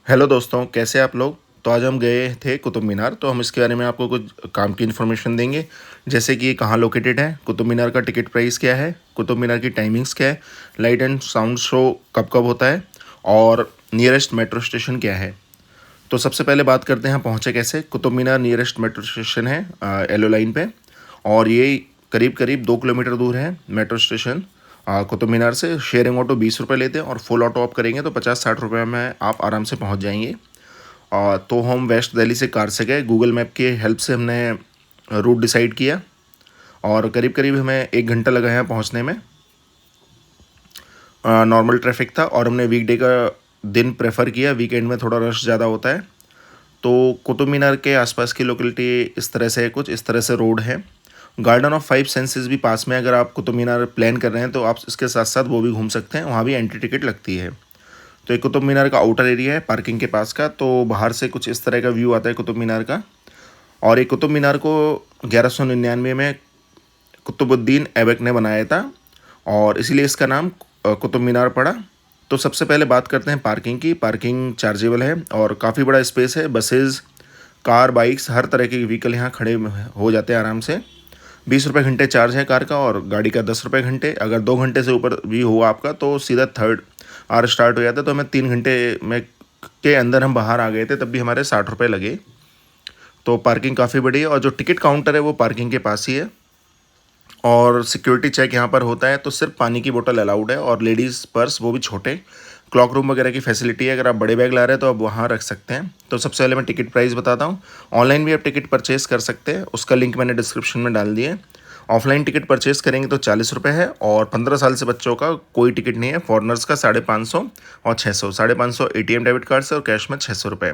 Hello दोस्तों, कैसे आप लोग। तो आज हम गए थे कुतुब मीनार। तो हम इसके बारे में आपको कुछ काम की इन्फॉर्मेशन देंगे, जैसे कि ये कहाँ लोकेटेड है, कुतुब मीनार का टिकट प्राइस क्या है, कुतुब मीनार की टाइमिंग्स क्या है, लाइट एंड साउंड शो कब कब होता है और नियरेस्ट मेट्रो स्टेशन क्या है। तो सबसे पहले बात करते हैं पहुँचे कैसे। Qutub Minar nearest metro station है येलो लाइन पे, और ये करीब करीब 2 किलोमीटर दूर है मेट्रो स्टेशन कुतुब मीनार से। शेयरिंग ऑटो 20 रुपये लेते हैं और फुल ऑटो आप करेंगे तो 50-60 रुपये में आप आराम से पहुंच जाएंगे। तो हम वेस्ट दिल्ली से कार से गए। गूगल मैप की हेल्प से हमने रूट डिसाइड किया और करीब करीब हमें 1 घंटा लगा यहाँ पहुँचने में। नॉर्मल ट्रैफिक था और हमने वीकडे का दिन प्रेफर किया, वीकेंड में थोड़ा रश ज़्यादा होता है। तो कुतुब मीनार के आसपास की लोकेलिटी इस तरह से है, कुछ इस तरह से रोड है। गार्डन ऑफ 5 सेंसेस भी पास में, अगर आप कुतुब मीनार प्लान कर रहे हैं तो आप इसके साथ साथ वो भी घूम सकते हैं, वहाँ भी एंट्री टिकट लगती है। तो एक कुतुब मीनार का आउटर एरिया है पार्किंग के पास का, तो बाहर से कुछ इस तरह का व्यू आता है कुतुब मीनार का। और एक कुतुब मीनार को 1199 में कुतुबुद्दीन ऐबक ने बनाया था और इसीलिए इसका नाम कुतुब मीनार पड़ा। तो सबसे पहले बात करते हैं पार्किंग की। पार्किंग चार्जेबल है और काफ़ी बड़ा स्पेस है। बसेस, कार, बाइक्स, हर तरह के व्हीकल यहाँ खड़े हो जाते हैं आराम से। 20 रुपये घंटे चार्ज है कार का और गाड़ी का 10 रुपये घंटे। अगर 2 घंटे से ऊपर भी हुआ आपका तो सीधा थर्ड आवर स्टार्ट हो जाता है। तो हमें 3 घंटे में के अंदर हम बाहर आ गए थे, तब भी हमारे 60 रुपये लगे। तो पार्किंग काफ़ी बड़ी है और जो टिकट काउंटर है वो पार्किंग के पास ही है। और सिक्योरिटी चेक यहाँ पर होता है, तो सिर्फ पानी की बोतल अलाउड है और लेडीज़ पर्स, वो भी छोटे। क्लॉक रूम वगैरह की फैसिलिटी है, अगर आप बड़े बैग ला रहे हैं तो आप वहाँ रख सकते हैं। तो सबसे पहले मैं टिकट प्राइस बताता हूँ। ऑनलाइन भी आप टिकट परचेज़ कर सकते हैं, उसका लिंक मैंने डिस्क्रिप्शन में डाल दिया है। ऑफलाइन टिकट परचेज़ करेंगे तो 40 रुपये है और 15 साल से बच्चों का कोई टिकट नहीं है। फॉरनर्स का 550 और 600, 550 ATM डेबिट कार्ड से और कैश में 600 रुपये।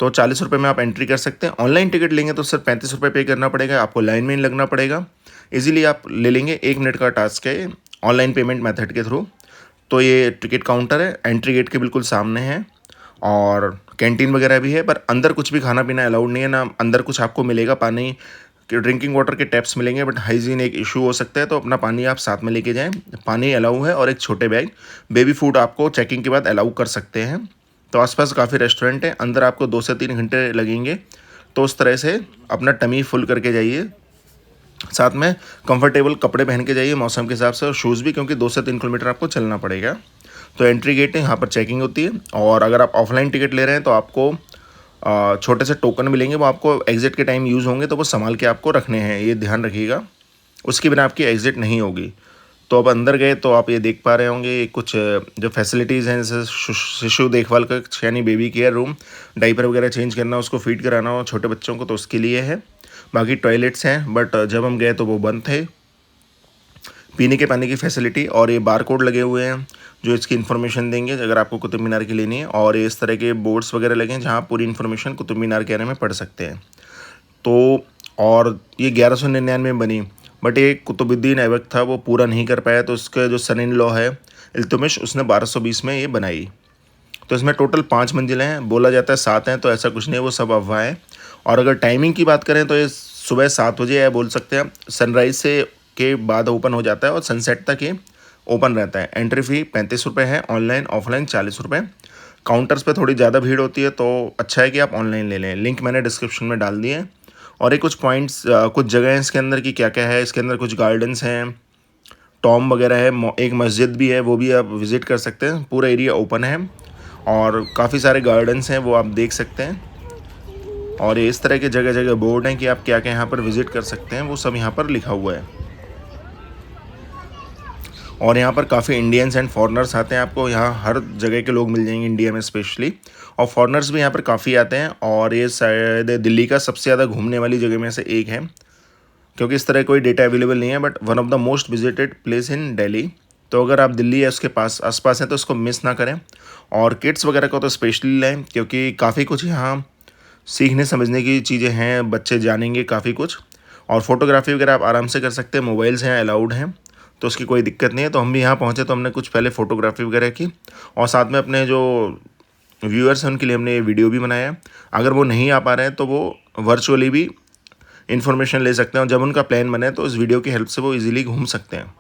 तो 40 रुपये में आप एंट्री कर सकते हैं। ऑनलाइन टिकट लेंगे तो सिर्फ 35 रुपये पे करना पड़ेगा, आपको लाइन में नहीं लगना पड़ेगा। इजीली आप ले लेंगे, 1 मिनट का टास्क है ऑनलाइन पेमेंट मेथड के थ्रू। तो ये टिकट काउंटर है, एंट्री गेट के बिल्कुल सामने है और कैंटीन वगैरह भी है, पर अंदर कुछ भी खाना पीना अलाउड नहीं है ना। अंदर कुछ आपको मिलेगा, पानी के ड्रिंकिंग वाटर के टैप्स मिलेंगे, बट हाइजीन एक इशू हो सकता है, तो अपना पानी आप साथ में लेके जाएं। पानी अलाउ है और एक छोटे बैग। बेबी फूड आपको चेकिंग के बाद अलाउ कर सकते हैं। तो आसपास काफ़ी रेस्टोरेंट है, अंदर आपको 2 से 3 घंटे लगेंगे। तो उस तरह से अपना टमी फुल करके जाइए। साथ में कंफर्टेबल कपड़े पहन के जाइए मौसम के हिसाब से, और शूज़ भी, क्योंकि 2 से 3 किलोमीटर आपको चलना पड़ेगा। तो एंट्री गेट है, यहाँ पर चेकिंग होती है। और अगर आप ऑफलाइन टिकट ले रहे हैं तो आपको छोटे से टोकन मिलेंगे, वो आपको एग्ज़िट के टाइम यूज़ होंगे, तो वो संभाल के आपको रखने हैं, ये ध्यान रखिएगा। उसके बिना आपकी एग्ज़िट नहीं होगी। तो अब अंदर गए तो आप ये देख पा रहे होंगे कुछ जो फैसिलिटीज़ हैं, जैसे शिशु देखभाल कक्ष यानी बेबी केयर रूम, डाइपर वगैरह चेंज करना, उसको फीड कराना हो छोटे बच्चों को तो उसके लिए है। बाकी टॉयलेट्स हैं, बट जब हम गए तो वो बंद थे। पीने के पानी की फैसिलिटी और ये बार कोड लगे हुए हैं जो इसकी इन्फॉर्मेशन देंगे अगर आपको कुतुब मीनार की लेनी है। और इस तरह के बोर्ड्स वगैरह लगे हैं जहाँ आप पूरी इन्फॉर्मेशन कुतुब मीनार के बारे में पढ़ सकते हैं। तो और ये 1199 में बनी, बट ये कुतुबुद्दीन ऐबक था, वो पूरा नहीं कर पाया, तो उसका जो सन इन लॉ है इल्तुतमिश, उसने 1220 में ये बनाई। तो इसमें टोटल 5 मंजिलें हैं, बोला जाता है 7 हैं, तो ऐसा कुछ नहीं है, वो सब अफवाह है। और अगर टाइमिंग की बात करें तो ये सुबह 7 बजे या बोल सकते हैं सनराइज से के बाद ओपन हो जाता है और सनसेट तक ये ओपन रहता है। एंट्री फ़ी 35 रुपये है, ऑनलाइन ऑफलाइन 40 रुपये। काउंटर्स पे थोड़ी ज़्यादा भीड़ होती है, तो अच्छा है कि आप ऑनलाइन ले लें। लिंक मैंने डिस्क्रिप्शन में डाल दिए हैं। और ये कुछ पॉइंट्स, कुछ जगह हैं इसके अंदर की क्या क्या है। इसके अंदर कुछ गार्डन्स हैं, टॉम वगैरह है, एक मस्जिद भी है, वो भी आप विज़िट कर सकते हैं। पूरा एरिया ओपन है और काफ़ी सारे गार्डन्स हैं, वो आप देख सकते हैं। और ये इस तरह के जगह जगह बोर्ड हैं कि आप क्या क्या यहाँ पर विज़िट कर सकते हैं, वो सब यहाँ पर लिखा हुआ है। और यहाँ पर काफ़ी इंडियंस एंड फॉरेनर्स आते हैं, आपको यहाँ हर जगह के लोग मिल जाएंगे इंडिया में स्पेशली। और फॉरेनर्स भी यहाँ पर काफ़ी आते हैं और ये शायद दिल्ली का सबसे ज़्यादा घूमने वाली जगह में से एक है, क्योंकि इस तरह कोई डेटा अवेलेबल नहीं है, but one of the most visited place in Delhi. तो अगर आप दिल्ली या उसके पास आसपास हैं तो इसको मिस ना करें। और किड्स वगैरह को तो स्पेशली लें, क्योंकि काफ़ी कुछ यहाँ सीखने समझने की चीज़ें हैं, बच्चे जानेंगे काफ़ी कुछ। और फोटोग्राफी वगैरह आप आराम से कर सकते हैं, मोबाइल्स हैं अलाउड हैं, तो उसकी कोई दिक्कत नहीं है। तो हम भी यहाँ पहुँचे तो हमने कुछ पहले फ़ोटोग्राफी वगैरह की और साथ में अपने जो व्यूअर्स हैं उनके लिए हमने ये वीडियो भी बनाया। अगर वो नहीं आ पा रहे हैं तो वो वर्चुअली भी इन्फॉर्मेशन ले सकते हैं, और जब उनका प्लान बने तो इस वीडियो की हेल्प से वो इजीली घूम सकते हैं।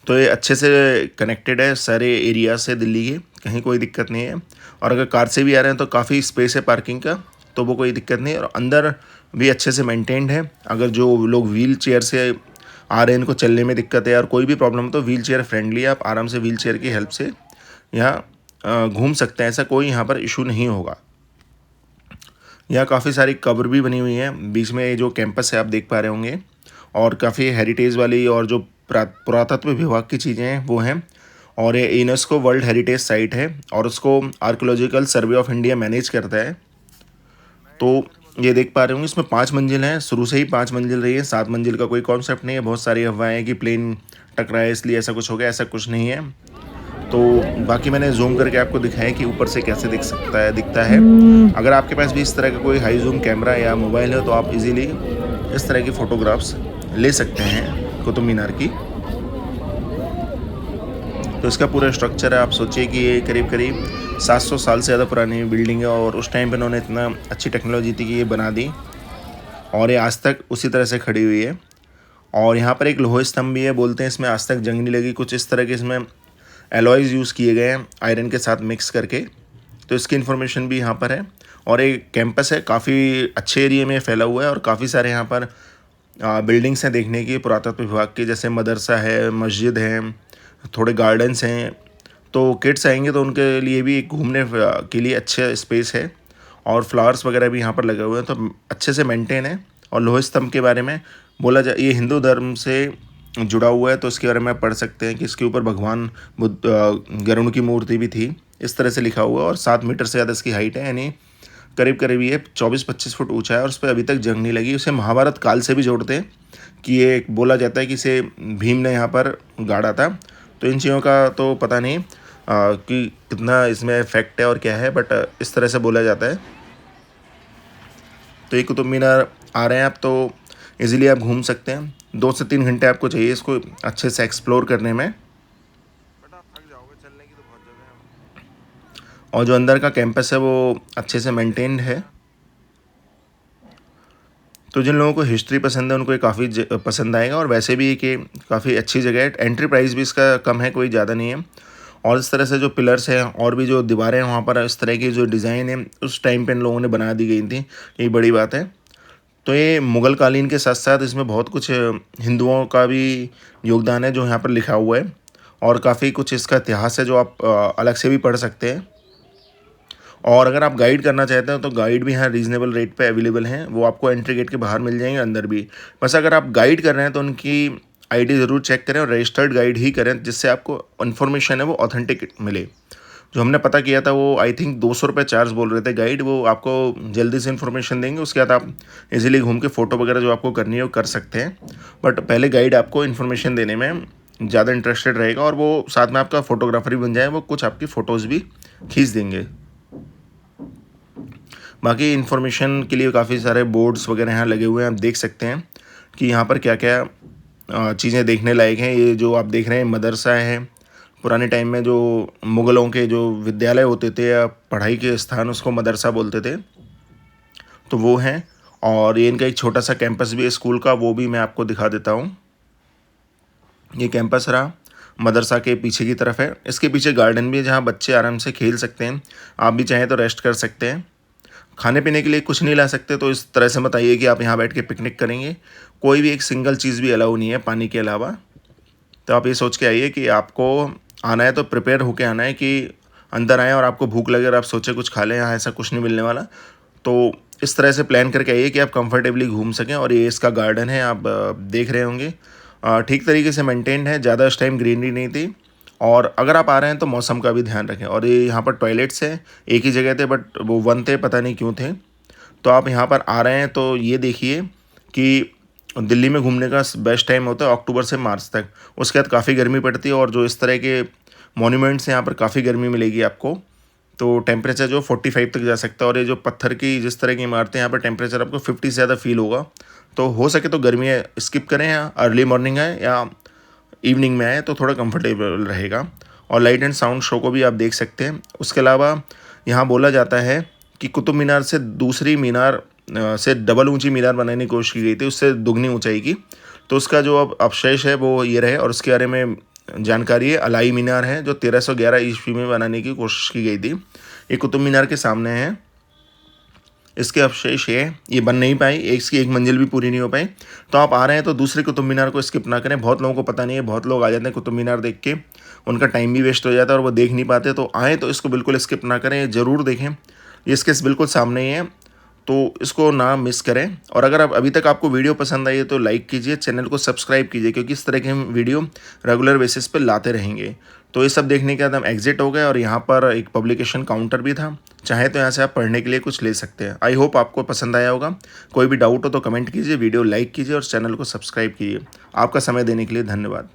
तो ये अच्छे से कनेक्टेड है सारे एरिया से दिल्ली के, कहीं कोई दिक्कत नहीं है। और अगर कार से भी आ रहे हैं तो काफ़ी स्पेस है पार्किंग का, तो वो कोई दिक्कत नहीं है। और अंदर भी अच्छे से मेंटेन्ड है। अगर जो लोग व्हील चेयर से आ रहे हैं, इनको चलने में दिक्कत है और कोई भी प्रॉब्लम है, तो व्हील चेयर फ्रेंडली है, आप आराम से व्हील चेयर की हेल्प से यहाँ घूम सकते हैं, ऐसा कोई यहाँ पर इशू नहीं होगा। यहाँ काफ़ी सारी कब्र भी बनी हुई हैं, बीच में जो कैंपस है आप देख पा रहे होंगे, और काफ़ी हेरिटेज वाली और जो पुरातत्व विभाग की चीज़ें हैं वो हैं। और ये यूनेस्को वर्ल्ड हेरिटेज साइट है और उसको archaeological survey of India manage करता है। तो ये देख पा रहे होंगे, इसमें 5 मंजिल हैं, शुरू से ही 5 मंजिल रही है, 7 मंजिल का कोई कॉन्सेप्ट नहीं है। बहुत सारी अफवाहें हैं कि प्लेन टकराया इसलिए ऐसा कुछ हो गया, ऐसा कुछ नहीं है। तो बाकी मैंने जूम करके आपको दिखाया कि ऊपर से कैसे दिखता है। अगर आपके पास भी इस तरह का कोई हाई जूम कैमरा या मोबाइल है तो आप इजीली इस तरह की फ़ोटोग्राफ्स ले सकते हैं कुतुब मीनार की। तो इसका पूरा स्ट्रक्चर है, आप सोचिए कि ये करीब 700 साल से ज़्यादा पुरानी बिल्डिंग है और उस टाइम पे उन्होंने इतना अच्छी टेक्नोलॉजी थी कि ये बना दी, और ये आज तक उसी तरह से खड़ी हुई है। और यहाँ पर एक लोहे स्तंभ भी है, बोलते हैं इसमें आज तक जंग नहीं लगी, कुछ इस तरह के इसमें एलॉयज़ यूज़ किए गए हैं आयरन के साथ मिक्स करके। तो इसकी इन्फॉर्मेशन भी यहाँ पर है। और एक कैंपस है, काफ़ी अच्छे एरिया में फैला हुआ है और काफ़ी सारे यहाँ पर बिल्डिंग्स हैं देखने की पुरातत्व विभाग की, जैसे मदरसा है, मस्जिद है, थोड़े गार्डन्स हैं। तो किड्स आएंगे तो उनके लिए भी एक घूमने के लिए अच्छा स्पेस है, और फ्लावर्स वगैरह भी यहाँ पर लगे हुए हैं, तो अच्छे से मेंटेन है। और लोहे स्तंभ के बारे में बोला जाए, ये हिंदू धर्म से जुड़ा हुआ है, तो इसके बारे में आप पढ़ सकते हैं कि इसके ऊपर भगवान बुद्ध गरुड़ की मूर्ति भी थी, इस तरह से लिखा हुआ है। और 7 मीटर से ज़्यादा इसकी हाइट है, यानी करीब ये 24-25 फुट ऊंचा है, और उस पर अभी तक जंग नहीं लगी। उसे महाभारत काल से भी जोड़ते हैं कि ये बोला जाता है कि इसे भीम ने यहाँ पर गाड़ा था। तो इन चीज़ों का तो पता नहीं कि कितना इसमें फैक्ट है और क्या है, बट इस तरह से बोला जाता है। तो ये कुतुब मीनार आ रहे हैं आप तो इजीली आप घूम सकते हैं। 2 से 3 घंटे आपको चाहिए इसको अच्छे से एक्सप्लोर करने में, बट आप थक जाओगे, चलने की तो बहुत जगह है। और जो अंदर का कैंपस है वो अच्छे से मेंटेन्ड है। तो जिन लोगों को हिस्ट्री पसंद है उनको ये काफ़ी पसंद आएगा। और वैसे भी कि काफ़ी अच्छी जगह है, एंट्री प्राइस भी इसका कम है, कोई ज़्यादा नहीं है। और इस तरह से जो पिलर्स हैं और भी जो दीवारें हैं वहाँ पर इस तरह की जो डिज़ाइन है उस टाइम पे इन लोगों ने बना दी गई थी, यही बड़ी बात है। तो ये मुग़ल कालीन के साथ साथ इसमें बहुत कुछ हिंदुओं का भी योगदान है जो यहाँ पर लिखा हुआ है, और काफ़ी कुछ इसका इतिहास है जो आप अलग से भी पढ़ सकते हैं। और अगर आप गाइड करना चाहते हैं तो गाइड भी यहाँ रीज़नेबल रेट पे अवेलेबल हैं, वो आपको एंट्री गेट के बाहर मिल जाएंगे, अंदर भी। बस अगर आप गाइड कर रहे हैं तो उनकी आईडी ज़रूर चेक करें और रजिस्टर्ड गाइड ही करें, जिससे आपको इन्फॉर्मेशन है वो ऑथेंटिक मिले। जो हमने पता किया था वो आई थिंक 200 रुपये चार्ज बोल रहे थे गाइड, वो आपको जल्दी से इन्फॉर्मेशन देंगे, उसके बाद आप इजीली घूम के फ़ोटो वगैरह जो आपको करनी है वो कर सकते हैं। बट पहले गाइड आपको इन्फॉर्मेशन देने में ज़्यादा इंटरेस्टेड रहेगा, और वो साथ में आपका फ़ोटोग्राफर भी बन जाए, वो कुछ आपकी फ़ोटोज़ भी खींच देंगे। बाकी इन्फॉर्मेशन के लिए काफ़ी सारे बोर्ड्स वगैरह यहाँ लगे हुए हैं, आप देख सकते हैं कि यहाँ पर क्या क्या चीज़ें देखने लायक हैं। ये जो आप देख रहे हैं मदरसा है, पुराने टाइम में जो मुग़लों के जो विद्यालय होते थे या पढ़ाई के स्थान उसको मदरसा बोलते थे, तो वो हैं। और ये इनका एक छोटा सा कैंपस भी है स्कूल का, वो भी मैं आपको दिखा देता हूँ। ये कैंपस रहा, मदरसा के पीछे की तरफ है। इसके पीछे गार्डन भी है जहाँ बच्चे आराम से खेल सकते हैं, आप भी चाहें तो रेस्ट कर सकते हैं। खाने पीने के लिए कुछ नहीं ला सकते, तो इस तरह से मत आइए कि आप यहाँ बैठ के पिकनिक करेंगे। कोई भी एक सिंगल चीज़ भी अलाउ नहीं है पानी के अलावा। तो आप ये सोच के आइए कि आपको आना है तो प्रिपेयर होके आना है कि अंदर आएँ और आपको भूख लगे और आप सोचे कुछ खा लें, यहाँ ऐसा कुछ नहीं मिलने वाला। तो इस तरह से प्लान करके आइए कि आप कंफर्टेबली घूम सकें। और ये इसका गार्डन है, आप देख रहे होंगे, ठीक तरीके से मेंटेन्ड है, ज़्यादा इस टाइम ग्रीनरी नहीं थी। और अगर आप आ रहे हैं तो मौसम का भी ध्यान रखें। और ये यहाँ पर टॉयलेट्स हैं, एक ही जगह थे बट वो 1 थे, पता नहीं क्यों थे। तो आप यहाँ पर आ रहे हैं तो ये देखिए कि दिल्ली में घूमने का बेस्ट टाइम होता है अक्टूबर से मार्च तक, उसके बाद काफ़ी गर्मी पड़ती है। और जो इस तरह के मॉन्यूमेंट्स हैं यहाँ पर काफ़ी गर्मी मिलेगी आपको, तो टेम्परेचर जो 45 तक जा सकता है। और ये जो पत्थर की जिस तरह की इमारतें यहाँ पर टेम्परेचर आपको 50 से ज़्यादा फील होगा। तो हो सके तो गर्मियाँ स्किप करें, या अर्ली मॉर्निंग आए या इवनिंग में आए तो थोड़ा कंफर्टेबल रहेगा। और लाइट एंड साउंड शो को भी आप देख सकते हैं। उसके अलावा यहाँ बोला जाता है कि कुतुब मीनार से दूसरी मीनार से डबल ऊंची मीनार बनाने की कोशिश की गई थी, उससे दुगनी ऊंचाई की। तो उसका जो अब अवशेष है वो ये रहे, और उसके बारे में जानकारी है। अलाई मीनार है जो 1311 ईस्वी में बनाने की कोशिश की गई थी। ये कुतुब मीनार के सामने है। इसके अवशेष ये बन नहीं पाई, इसकी एक मंजिल भी पूरी नहीं हो पाई। तो आप आ रहे हैं तो दूसरे कुतुब मीनार को स्किप ना करें। बहुत लोगों को पता नहीं है, बहुत लोग आ जाते हैं कुतुब मीनार देख के, उनका टाइम भी वेस्ट हो जाता है और वो देख नहीं पाते। तो आएँ तो इसको बिल्कुल स्किप ना करें, ज़रूर देखें। ये इसके बिल्कुल सामने ही है, तो इसको ना मिस करें। और अगर आप अभी तक आपको वीडियो पसंद आई है तो लाइक कीजिए, चैनल को सब्सक्राइब कीजिए, क्योंकि इस तरह के हम वीडियो रेगुलर बेसिस पे लाते रहेंगे। तो ये सब देखने के बाद हम एग्जिट हो गए और यहाँ पर एक पब्लिकेशन काउंटर भी था, चाहे तो यहाँ से आप पढ़ने के लिए कुछ ले सकते हैं। आई होप आपको पसंद आया होगा। कोई भी डाउट हो तो कमेंट कीजिए, वीडियो लाइक कीजिए और चैनल को सब्सक्राइब कीजिए। आपका समय देने के लिए धन्यवाद।